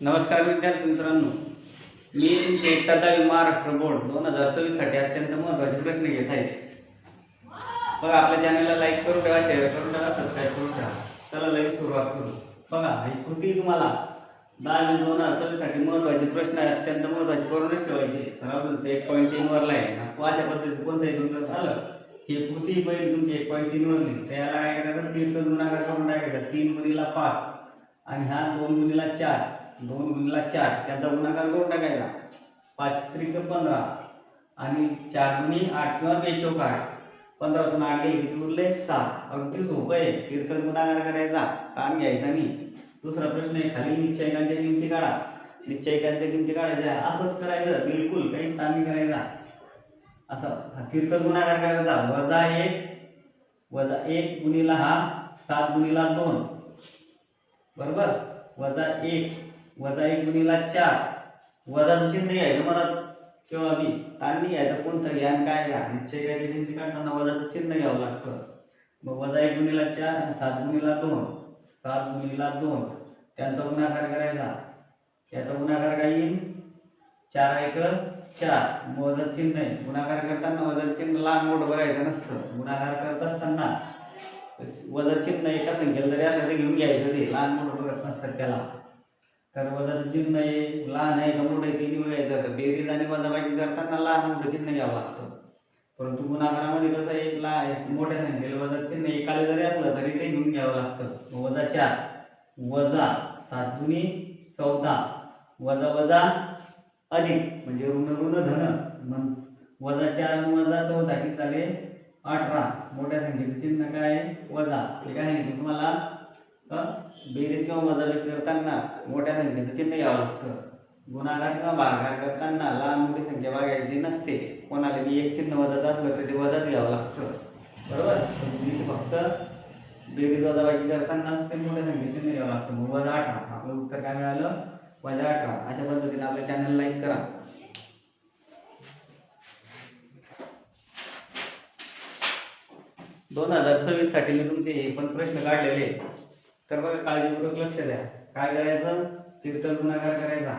नमस्कार विद्यार्थी मित्रांनो, मी तुमचे इयत्ता 10वी महाराष्ट्र बोर्ड 2026 साठी अत्यंत महत्त्वाचे प्रश्न घेत आहे. बघा, आपल्या चॅनलला लाईक करून ठेवा, शेअर करून ठेवा, सबस्क्राईब करून ठेवा. चला लगेच सुरुवात करू. बघा, ही कृती तुम्हाला 10वी 2026 साठी महत्त्वाचे प्रश्न आहे, अत्यंत महत्त्वाचे करूनच ठेवायचे. सराव तुमचं 1.3 वरला आहे ना, अशा पद्धतीने कोणतंही तुमचं झालं ही कृती पहिली तुमची 1.3 वरली, त्याला काय करायचं, 3 गुणाकार करून टाकायचा. 3 गुणिला 5 आणि हा 2 गुणिला 4, 2 गुणिला 4 त्याचा गुणाकार करून टाकायचा. 5 त्रिक 15 आणि 4 गुणी 8 किंवा 2 चौक 8. 15 तून 8 गेले किती उरले? 7. अगदी सोपं आहे. तिरकस गुणाकार करायचा, ताण घ्यायचा नाही. दुसरा प्रश्न आहे, खाली निश्चयकांच्या किमती काढा. निश्चयकांच्या किमती काढायच्या, असंच करायचं, बिलकुल काहीच ताण नाही करायचा. असं तिरकस गुणाकार करायचा. वजा 1 गुणिला हा 7 गुणिला 2 बरोबर, वजा 1 गुणिला 4. वजाचं चिन्ह घ्यायचं मला किंवा बी ताण नाही घ्यायचं, कोणतं घ्या आणि काय घ्या. निश्चयकाची किमती काढताना वजाचं चिन्ह घ्यावं लागतं. मग वजा 1 गुणिला 4 आणि 7 गुणिला 2, 7 गुणिला 2 त्यांचा गुणाकार करायचा. त्याचा गुणाकार काय येईल? 4 1 4. वजा चिन्ह आहे, गुणाकार करताना वजा चिन्ह लहान मोठं बघायचं नसतं. गुणाकार करत असताना वजा चिन्ह एका संख्येला जरी असलं तर घेऊन घ्यायचं, ते लहान मोठं बघत नसतं त्याला. तर वजाचं चिन्ह आहे लहान आहे का मोठं आहे ते बघायचं. तर बेरीज आणि वजाबाकी करताना लहान मोठं चिन्ह घ्यावं लागतं. परंतु गुणाकारामध्ये कसं आहे, मोठ्या संख्येला वजा चिन्ह एकाला जरी असलं तरी ते घेऊन घ्यावं लागतं. वजा 4 वजा 7 गुणी 14 वजा अधिक म्हणजे ऋण धन. मग वजा 4 वजा 14 किती झाले? 18. मोठ्या संख्येचं चिन्ह काय आहे? वजा. हे काय आहे तुम्हाला बेरीज किंवा वजाबाकी करताना मोठ्या संख्येचं चिन्ह घ्यावं लागतं. गुणाकार किंवा भागाकार करताना लहान मोठी संख्या बघायची नसते. कोणाला बी एक चिन्ह वजाचं असलं तर ते वजाच घ्यावं लागतं, बरोबर. तुम्ही फक्त बेरीज वजाबाकी करतानाच ते मोठ्या संख्येचं चिन्ह घ्यावं लागतं. मग वजा 18. आपलं उत्तर काय मिळालं? वजा 18. अशा पद्धतीने आपल्या चॅनल लाईक करा. 2026 साठी मी तुमचे हे पण प्रश्न काढलेले. तर बघा, काळजीपूर्वक लक्ष द्या. काय करायचं? तिरकस गुणाकार करायचा.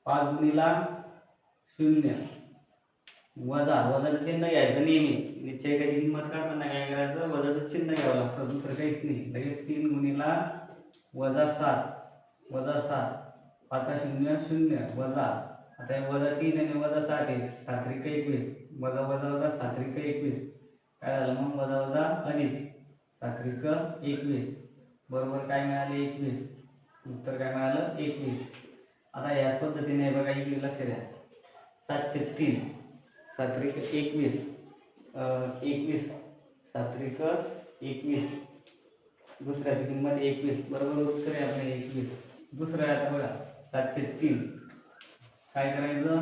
5 गुणिला 0 वजाचं चिन्ह घ्यायचं नेहमी. निश्चयकाची किंमत काढताना काय करायचं? वजाचं चिन्ह घ्यावं लागतं, दुसरं काहीच नाही. लगेच 3 गुणिला वजा 7 5 0 0 वजा. आता हे वजा 3 आणि वजा 7 आहे. 7 त्रिक 21 वजा 7 त्रिक 21 काय झालं? मग वजा अधिक 7 त्रिक 21 बरोबर काय मिळाले? 21. उत्तर काय मिळालं? 21. आता याच पद्धतीने बघा, इकडे लक्ष द्या. 7/3 7 त्रिक 21 21 7 त्रिक 21 दुसऱ्याची किंमत 21 बरोबर. उत्तर आहे आपलं 21. दुसरं आहे आता बघा, 7/3 काय करायचं?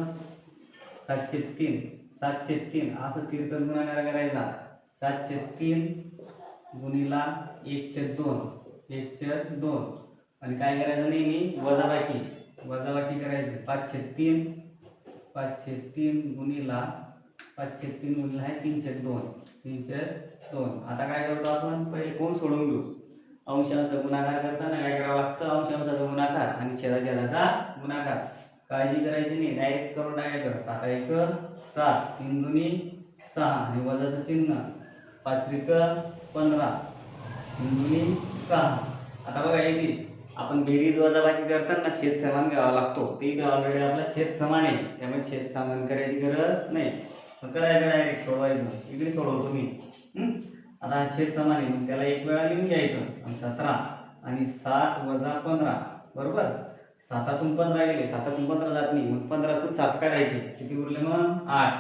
7/3 असं तिरकस गुणाकार करायचा. 7/3 गुणिला 1/2 आणि काय करायचं? नेहमी वजाबाकी करायची. 5/3 गुणिला आहे 3/2. आता काय करतो आपण? पहिले कोण सोडून घेऊ. अंशांचा गुणाकार करताना काय करावं लागतं? अंशांचा गुणाकार आणि छेदाचा गुणाकार. काळजी करायची नाही, डायरेक्ट करून टाकायचं. 7 1 7 3 दुनी 6 आणि वजाचं चिन्ह. 5 त्रिक 15 3 दुनी 6. आता बघा, इथे आपण बेरीज वजाबाकी करताना छेद समान घ्यावा लागतो. ते इथे ऑलरेडी आपला छेद समान आहे, त्यामुळे छेद समान करायची गरज नाही. करायचं डायरेक्ट सोडवायचं. इकडे सोडवतो मी. आता हा छेद समान आहे, मग त्याला एक वेळा लिहून घ्यायचं. 17 आणि 7 वजा 15 बरोबर. 7तून 15 गेले, 7तून 15 जात नाही, मग 15तून 7 काढायचे. किती उरले? मग 8.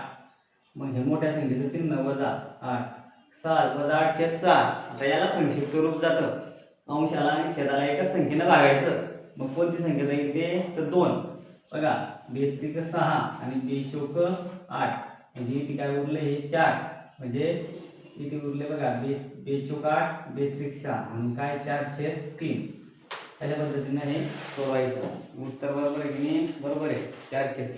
मग हे मोठ्या संख्येचं चिन्ह वजा 8. 7 वजा 8/6. आता याला संक्षिप्त रूप जातं. अंशाला आणि छेदाला एकाच संख्येनं भागायचं. मग कोणती संख्या जाईल ते? तर 2. बघा, 2 त्रिक 6 आणि 2 चौक 8 म्हणजे इथे काय उरले? हे 4. म्हणजे इथे उरले बघा 2 चौक 8 2 त्रिक 6 आणि काय 4/3. अशा पद्धतीने हे सोडवायचं. उत्तर बरोबर आहे की नाही? बरोबर आहे, 4/3.